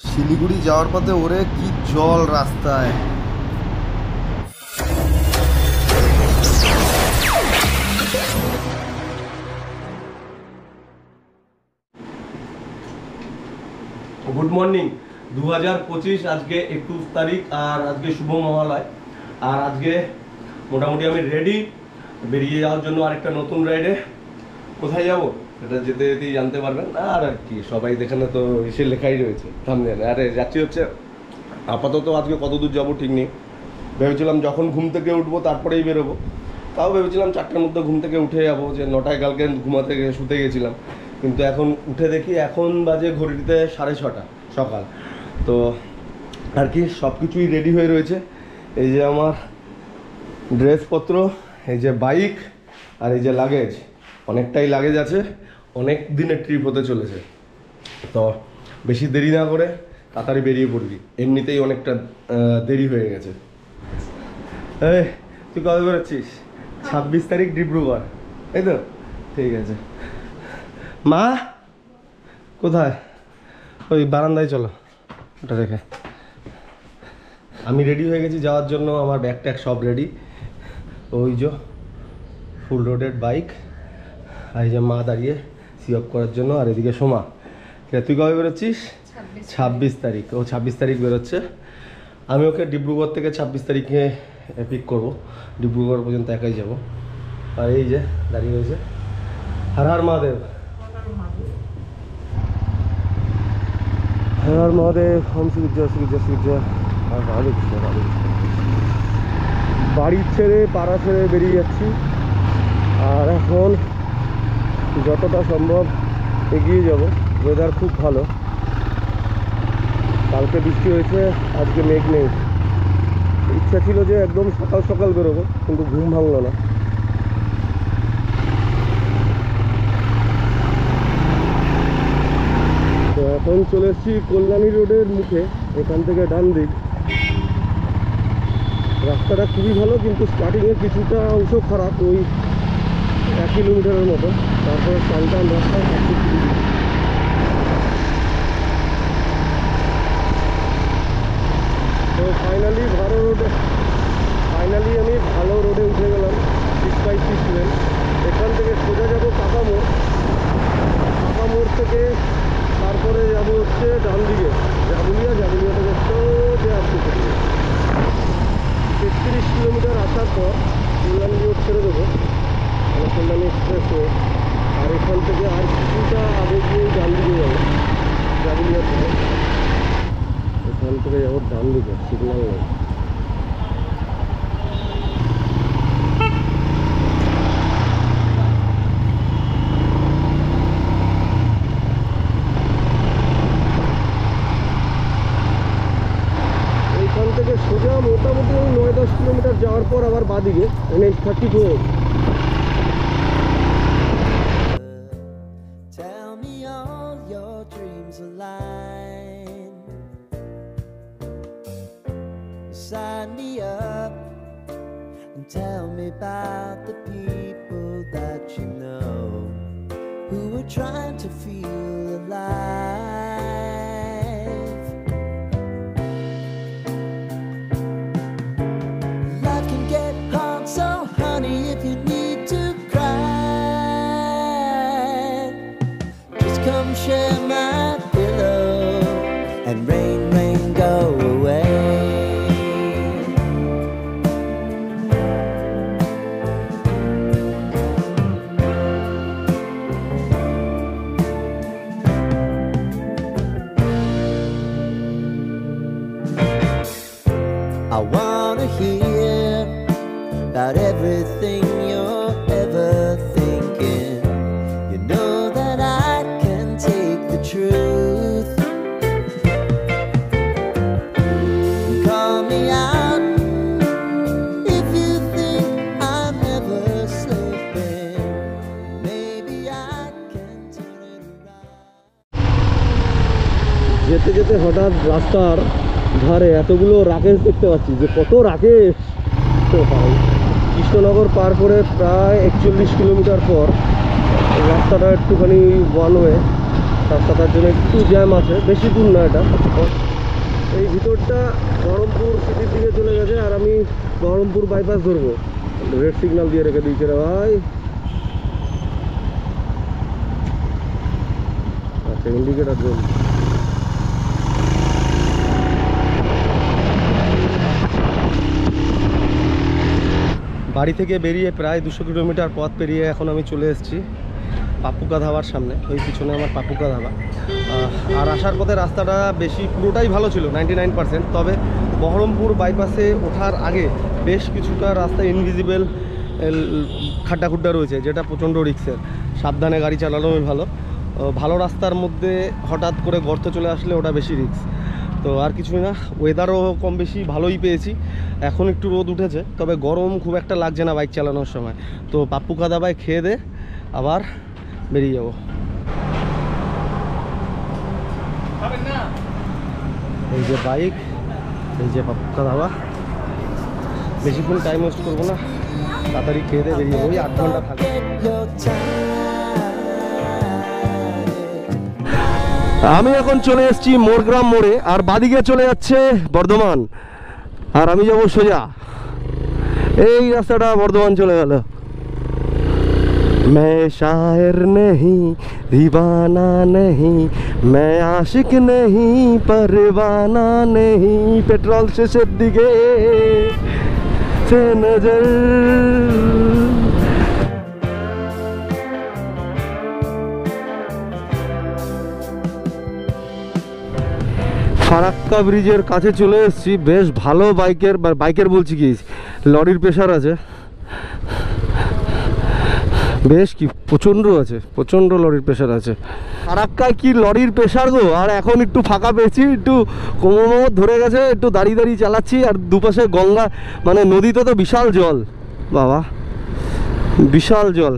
শিলিগুড়ি যাওয়ার পথে ওরে কি জল রাস্তায়। Good morning. 2025 আজকে 21 তারিখ আর আজকে শুভ মহালয়। আর আজকে মোটামুটি আমি রেডি বেরিয়ে যাওয়ার জন্য আরেকটা নতুন রাইডে। কোথায় যাব এটা যেতে যেতেই জানতে পারবেন। আর কি সবাই দেখেন তো এসে লেখাই রয়েছে থাম্বনেলে। আরে যাচ্ছি হচ্ছে আপাতত আজকে কত দূর যাবো ঠিক নেই। ভেবেছিলাম যখন ঘুম থেকে উঠবো তারপরেই বেরোবো। তাও ভেবেছিলাম 4টার মধ্যে ঘুম থেকে উঠে যাবো, যে 9টায় কালকে ঘুমাতে শুতে গেছিলাম। কিন্তু এখন উঠে দেখি এখন বাজে ঘড়িতে 6:30 সকাল। তো আর কি সব কিছুই রেডি হয়ে রয়েছে। এই যে আমার ড্রেসপত্র, এই যে বাইক, আর এই যে লাগেজ। অনেকটাই লাগেজ আছে, অনেক দিনের ট্রিপ হতে চলেছে। তো বেশি দেরি না করে তাড়াতাড়ি বেরিয়ে পড়বি, এমনিতেই অনেকটা দেরি হয়ে গেছে। এই তুই কবে বেরোচ্ছিস? 26 তারিখ ডিব্রুগড়, তাই তো? ঠিক আছে। মা কোথায়? ওই বারান্দায় চলো, ওটা দেখে। আমি রেডি হয়ে গেছি যাওয়ার জন্য, আমার ব্যাগ ট্যাগ সব রেডি। ওই যে ফুল রোডের বাইক, আর এই যে মা দাঁড়িয়ে সি অফ করার জন্য। আর এদিকে সোমা। তুই কবে বেরোচ্ছিস? 26 তারিখ। ও 26 তারিখ বেরোচ্ছে। আমি ওকে ডিব্রুগড় থেকে 26 তারিখে পিক করবো। ডিব্রুগড় পর্যন্ত একাই যাব। আর এই যে দাঁড়িয়ে রয়েছে। হর হর মহাদেব, হর হর মহাদেব, ওম সূর্য সূর্য সূর্য। আর রাধে কৃষ্ণ রাধে কৃষ্ণ। বাড়ি ছেড়ে পাড়া ছেড়ে বেরিয়ে যাচ্ছি। আর এখন যতটা সম্ভব এগিয়ে যাব। ওয়েদার খুব ভালো, কালকে বৃষ্টি হয়েছে, আজকে মেঘ নেই। ইচ্ছা ছিল যে একদম সকাল সকাল বেরোবো, কিন্তু ঘুম ভাঙলো না। তো এখন চলে এসেছি কল্যাণী রোডের মুখে, এখান থেকে ডান দিক। রাস্তাটা খুবই ভালো, কিন্তু স্টার্টিংয়ে কিছুটা অংশ খারাপ, ওই 1 কিলোমিটারের মতো। তারপরে টান রাস্তা। তো ফাইনালি আমি ভালো রোডে উঠে গেলাম, 6/6 লেন। এখান থেকে সোজা যাবো কাকা মোড় থেকে। তারপরে যাবো হচ্ছে ডান দিকে জাবুলিয়া থেকে সোজা 33 কিলোমিটার আসার পর কল্যাণী রোড ছেড়ে দেবো, কল্যাণী এক্সপ্রেস রোড। আর এখান থেকে আর কিছুটা আগে গিয়ে ডান দিকে যাবো জাবুলিয়া থেকে। এখান থেকে যাবো ডান দিকে, সিগন্যাল নেই। এইখান থেকে সোজা মোটামুটি 9-10 কিলোমিটার যাওয়ার পর আবার বাদিকে NH 34। Sign me up and tell me about the people that you know who are trying to feel alive. Life can get hard, so honey, if you need to cry, just come share my pillow and rain, go away. I wanna hear about everything you're ever thinking. You know that I can take the truth. Call me out if you think I'm never sleeping. Maybe I can turn it around. যেতে যেতে হঠাৎ রাস্তার ধারে এতগুলো রাকেশ দেখতে পাচ্ছি, যে কত রাকেশ। কৃষ্ণনগর পার করে প্রায় 41 কিলোমিটার পর রাস্তাটা একটুখানি ওয়ান ওয়ে, রাস্তাটার জন্য একটু জ্যাম আছে, বেশি দূর না এটা। এই ভিতরটা বহরমপুর সিটির দিকে চলে গেছে, আর আমি বহরমপুর বাইপাস ধরবো। রেড সিগন্যাল দিয়ে রেখে দিয়েছে রে ভাই। আচ্ছা, ইন্ডিকেটার জন্য বাড়ি থেকে বেরিয়ে প্রায় 200 কিলোমিটার পথ পেরিয়ে এখন আমি চলে এসেছি পাপুকা ধাবার সামনে। ওই পিছনে আমার পাপুকা ধাবা। আর আসার পথে রাস্তাটা বেশি পুরোটাই ভালো ছিল, 99%। তবে বহরমপুর বাইপাসে ওঠার আগে বেশ কিছুটা রাস্তা ইনভিজিবল খাড্ডা রয়েছে, যেটা প্রচণ্ড রিস্কের। সাবধানে গাড়ি চালানোই ভালো। ভালো রাস্তার মধ্যে হঠাৎ করে গর্ত চলে আসলে ওটা বেশি রিস্ক। তো আর কিছুই না, ওয়েদারও কম বেশি ভালোই পেয়েছি। এখন একটু রোদ উঠেছে, তবে গরম খুব একটা লাগছে না বাইক চালানোর সময়। তো পাপুকা ধাবায় খেয়ে দে আবার বেরিয়ে যাব। এই যে বাইক, এই যে পাপুকা ধাবা। বেশিক্ষণ টাইম ওয়েস্ট করবো না, তাড়াতাড়ি খেয়ে দে বেরিয়ে যাবো। ওই 8 ঘন্টা থাকে। আমি এখন চলে এসেছি মোরগ্রাম মোড়ে, আর বাদিকে চলে যাচ্ছে বর্ধমান, আর আমি যাব সোজা। এই রাস্তাটা বর্ধমান চলে গেল। मैं शायर नहीं दीवाना नहीं, मैं आशिक नहीं परवाना नहीं, पेट्रोल শেষের দিকে से नजर। ফারাক্কা ব্রিজের কাছে চলে এসেছি। বেশ ভালো বাইকের বলছি কি, লরির প্রেশার আছে বেশ, কি প্রচণ্ড আছে, প্রচণ্ড লরির প্রেশার আছে। ফারাক্কায় কি লরির প্রেশার গো। আর এখন একটু ফাঁকা পেয়েছি, একটু কোমর ধরে গেছে, একটু দাঁড়িয়ে চালাচ্ছি। আর দুপাশে গঙ্গা, মানে নদীতে তো বিশাল জল বাবা, বিশাল জল।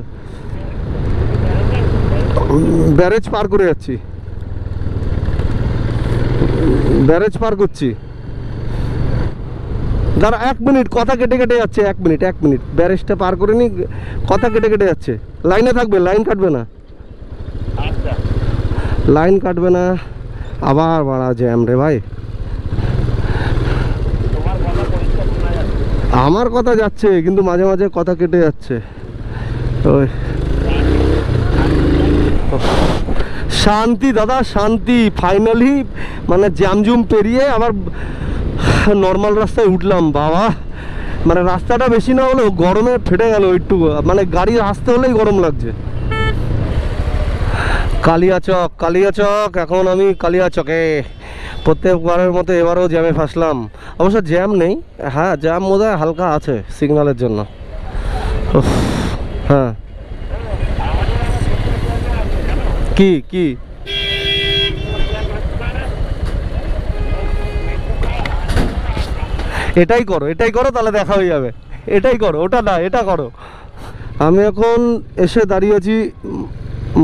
ব্যারেজ পার করে যাচ্ছি, ব্যারেজ পার করছি। দাঁড়া 1 মিনিট, কথা কেটে যাচ্ছে। 1 মিনিট ব্যারেজটা পার করে নি, কথা কেটে যাচ্ছে। লাইনে থাকবে, লাইন কাটবে না, লাইন কাটবে না। আবার বাড়া জ্যাম রে ভাই। আমার কথা যাচ্ছে, কিন্তু মাঝে মাঝে কথা কেটে যাচ্ছে। ওই শান্তি দাদা, শান্তি। ফাইনালি মানে জ্যামজুম পেরিয়ে আবার নর্মাল রাস্তায় উঠলাম বাবা। মানে রাস্তাটা বেশি না হলেও গরমে ফেটে গেল একটু, মানে গাড়ি আসতে হলেই গরম লাগছে। কালিয়াচক। এখন আমি কালিয়াচকে। প্রত্যেকবারের মতো এবারও জ্যামে ফাঁসলাম। অবশ্য জ্যাম নেই, হ্যাঁ জ্যাম বোধহয় হালকা আছে সিগন্যালের জন্য। হ্যাঁ কি এটাই করো তাহলে দেখা হয়ে যাবে। এটাই করো, ওটা না, এটা করো। আমি এখন এসে দাঁড়িয়েছি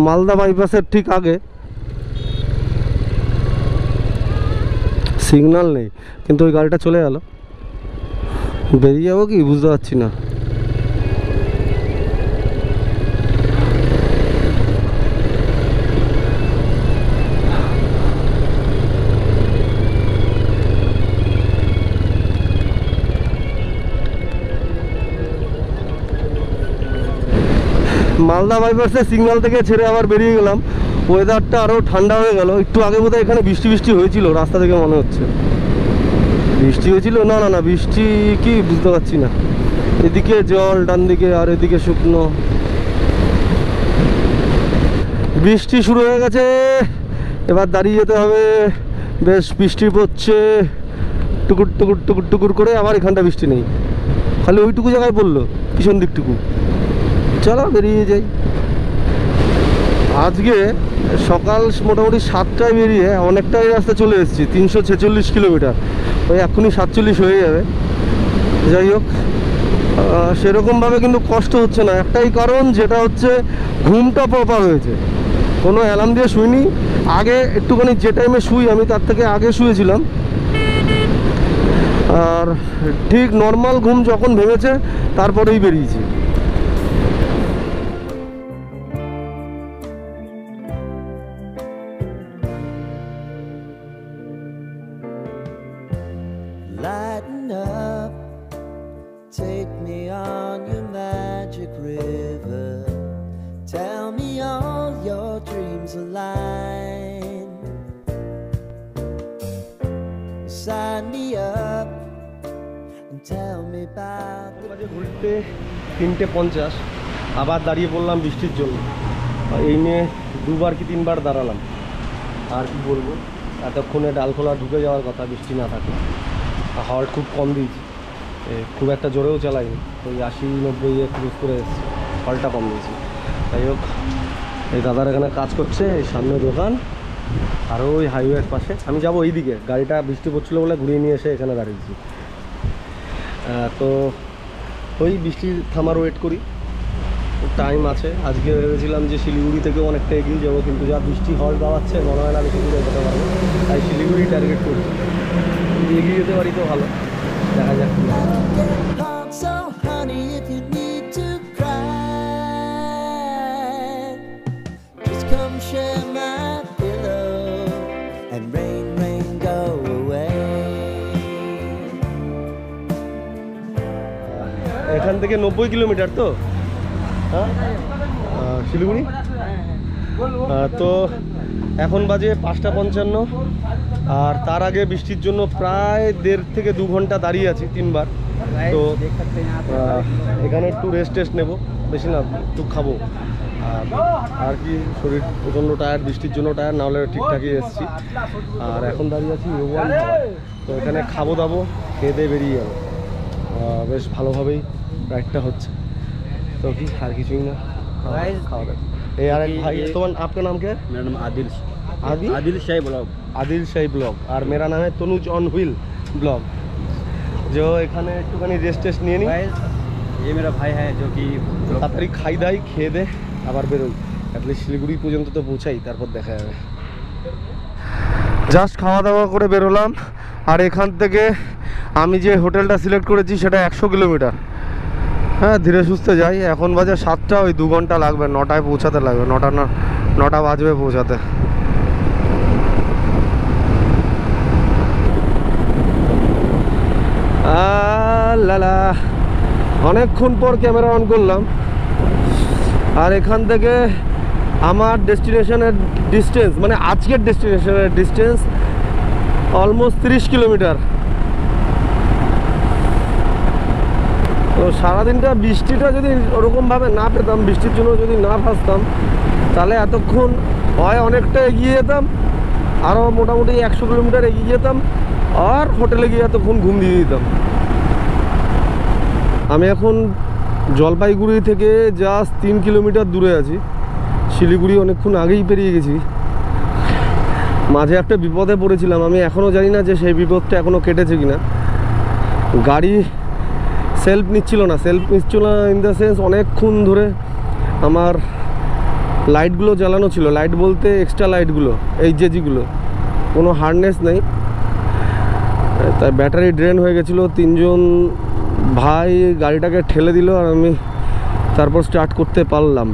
মালদা বাইপাসের ঠিক আগে। সিগন্যাল নেই, কিন্তু ওই গাড়িটা চলে গেল। বেরিয়ে যাবো কি বুঝতে পারছি না। মালদা বাইপাসে সিগন্যাল থেকে ছেড়ে আবার বেরিয়ে গেলাম। ওয়েদারটা আরও ঠান্ডা হয়ে গেল। একটু আগে বোধহয় এখানে বৃষ্টি হয়েছিল, রাস্তা থেকে মনে হচ্ছে বৃষ্টি হয়েছিল। না বৃষ্টি কি বুঝতে পারছি না। এদিকে জল ডান দিকে, আর এদিকে শুকনো। বৃষ্টি শুরু হয়ে গেছে, এবার দাঁড়িয়ে যেতে হবে। বেশ বৃষ্টি পড়ছে টুকুর করে। আবার এখানটা বৃষ্টি নেই, খালি ওইটুকু জায়গায় পড়লো, পিছন দিকটুকু। চলো বেরিয়ে যাই। আজকে সকাল মোটামুটি 7টায় বেরিয়ে অনেকটাই রাস্তা চলে এসেছি, 346 কিলোমিটার। ওই এখনই 47 হয়ে যাবে। যাই হোক, সেরকমভাবে কিন্তু কষ্ট হচ্ছে না। একটাই কারণ, যেটা হচ্ছে ঘুমটা প্রপার হয়েছে। কোনো অ্যালার্ম দিয়ে শুইনি। আগে একটুখানি যে টাইমে শুই আমি, তার থেকে আগে শুয়েছিলাম। আর ঠিক নর্মাল ঘুম যখন ভেঙেছে তারপরেই বেরিয়েছি। lighten up. Take me on your magic river. Tell me all your dreams align. Sign me up and tell me about the ঘুরতে 3:50 আবার দাঁড়িয়ে পড়লাম বৃষ্টির জন্য। এই নিয়ে 2বার কি 3বার দাঁড়ালাম। আর কি বলবো, এতক্ষণে ডালখোলা ঢুকে যাওয়ার কথা বৃষ্টি না থাকলে। হাওয়া খুব কম দিয়েছি, খুব একটা জোরেও চালাইনি, ওই 80-90 ক্রুজ করে এসেছি, হলটা কম দিয়েছি। যাই হোক, এই দাদার এখানে কাজ করছে, এই সামনে দোকান আর ওই হাইওয়ের পাশে। আমি যাবো এই দিকে, গাড়িটা বৃষ্টি পড়ছিলো বলে ঘুরিয়ে নিয়ে এসে এখানে দাঁড়িয়েছি। তো ওই বৃষ্টি থামার ওয়েট করি, টাইম আছে। আজকে ভেবেছিলাম যে শিলিগুড়ি থেকেও অনেকটা এগিয়ে যাবো, কিন্তু যা বৃষ্টি হল দেওয়াচ্ছে মনে হয় না বেশি দূরে যেতে পারবো, তাই শিলিগুড়ি টার্গেট করছি। যদি এগিয়ে যেতে পারি তো ভালো, দেখা যাক কি হয়। So honey, if you need to cry, just come share my pillow and rain, rain, go away. এখান থেকে 90 কিলোমিটার তো, হ্যাঁ শিলিগুড়ি। তো এখন বাজে 5:55, আর তার আগে বৃষ্টির জন্য প্রায় 1.5 থেকে 2 ঘন্টা দাঁড়িয়ে আছি 3বার। তো এখানে একটু রেস্ট টেস্ট নেবো, বেশি না, একটু খাবো। আর কি, শরীর প্রচণ্ড টায়ার্ড, বৃষ্টির জন্য টায়ার্ড, নাহলে ঠিকঠাকই এসেছি। আর এখন দাঁড়িয়ে আছি A1 তো এখানে খাবো দাবো, খেয়ে দিয়ে বেরিয়ে যাবো। বেশ ভালোভাবেই রাইডটা হচ্ছে। তো কি আর কিছুই না, খাওয়া দাওয়া। এই আর এক ভাই, তোমার आपका नाम क्या है? मेरा नाम आदिल आदिल शाही ब्लॉग। आदिल शाही ब्लॉग। और मेरा नाम है तनुज ऑन व्हील ब्लॉग। जो এখানে একটুখানি রেস্ট টেস্ট নিয়ে নিই। ये मेरा भाई है जो कि তাড়াতাড়ি খাই দাই, খেয়ে দে আবার বেরোই, অ্যাটলিস্ট শিলিগুড়ি পর্যন্ত তো পৌঁছাই, তারপর দেখা যাবে। জাস্ট খাওয়া দাওয়া করে বেরোলাম, আর এখান থেকে আমি যে হোটেলটা সিলেক্ট করেছি সেটা 100 কিলোমিটার। হ্যাঁ, ধীরে সুস্থে যাই। এখন বাজে 7টা, ওই 2 ঘন্টা লাগবে, 9টায় পৌঁছাতে লাগবে, 9টা বাজবে পৌঁছাতে। লালা, অনেকক্ষণ পর ক্যামেরা অন করলাম। আর এখান থেকে আমার ডেস্টিনেশনের ডিস্টেন্স, মানে আজকের ডেস্টিনেশনের ডিস্টেন্স অলমোস্ট 30 কিলোমিটার। তো সারাদিনটা বৃষ্টিটা যদি ওরকমভাবে না পেতাম, বৃষ্টির জন্য যদি না ফাঁসতাম, তাহলে এতক্ষণ হয় অনেকটা এগিয়ে যেতাম, আরও মোটামুটি 100 কিলোমিটার এগিয়ে যেতাম, আর হোটেলে গিয়ে এতক্ষণ ঘুম দিয়ে দিতাম। আমি এখন জলপাইগুড়ি থেকে জাস্ট 3 কিলোমিটার দূরে আছি। শিলিগুড়ি অনেকক্ষণ আগেই পেরিয়ে গেছি। মাঝে একটা বিপদে পড়েছিলাম, আমি এখনও জানি না যে সেই বিপদটা এখনও কেটেছে কিনা। গাড়ি সেলফ নিচ্ছিল না ইন দ্য সেন্স, অনেকক্ষণ ধরে আমার লাইটগুলো জ্বালানো ছিল, লাইট বলতে এক্সট্রা লাইটগুলো, এই যেগুলো, কোনো হার্নেস নেই, তাই ব্যাটারি ড্রেন হয়ে গেছিলো। 3জন ভাই গাড়িটাকে ঠেলে দিল, আর আমি তারপর স্টার্ট করতে পারলাম।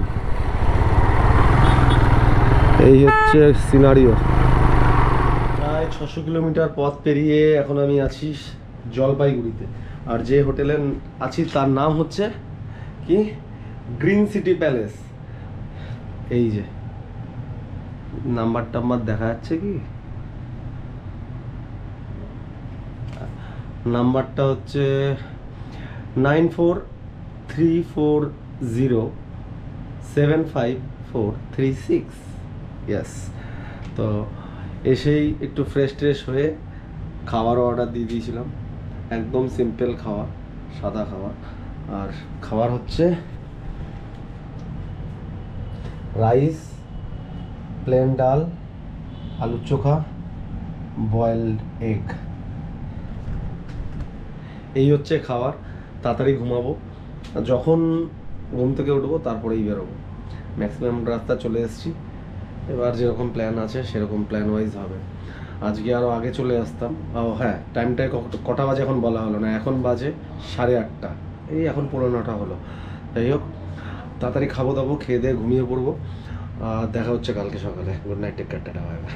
এই হচ্ছে সিনারিও। প্রায় 600 কিলোমিটার পথ পেরিয়ে এখন আমি আছি জলপাইগুড়িতে। আর যে হোটেলে আছি তার নাম হচ্ছে কি, গ্রিন সিটি প্যালেস। এই যে নাম্বার দেখা যাচ্ছে কি, নাম্বারটা হচ্ছে 9434075436। ইয়েস। তো এসেই একটু ফ্রেশ হয়ে খাওয়ার অর্ডার দিয়ে দিয়েছিলাম, একদম সিম্পল খাওয়া, সাদা খাওয়া। আর খাবার হচ্ছে রাইস, প্লেন ডাল, আলুর চোখা, বয়েলড এগ। এই হচ্ছে খাবার। তাড়াতাড়ি ঘুমাবো, যখন ঘুম থেকে উঠবো তারপরেই বেরোবো। ম্যাক্সিমাম রাস্তা চলে এসেছি, এবার যেরকম প্ল্যান আছে সেরকম প্ল্যান ওয়াইজ হবে। আজকে আরও আগে চলে আসতাম। ও হ্যাঁ, টাইমটায় কটা বাজে এখন বলা হলো না, এখন বাজে 8:30, এই এখন 9:15 হলো। যাই হোক, তাড়াতাড়ি খাবো দাবো, খেয়ে দিয়ে ঘুমিয়ে পড়বো। দেখা হচ্ছে কালকে সকালে। Good night, take care, tata, bye by.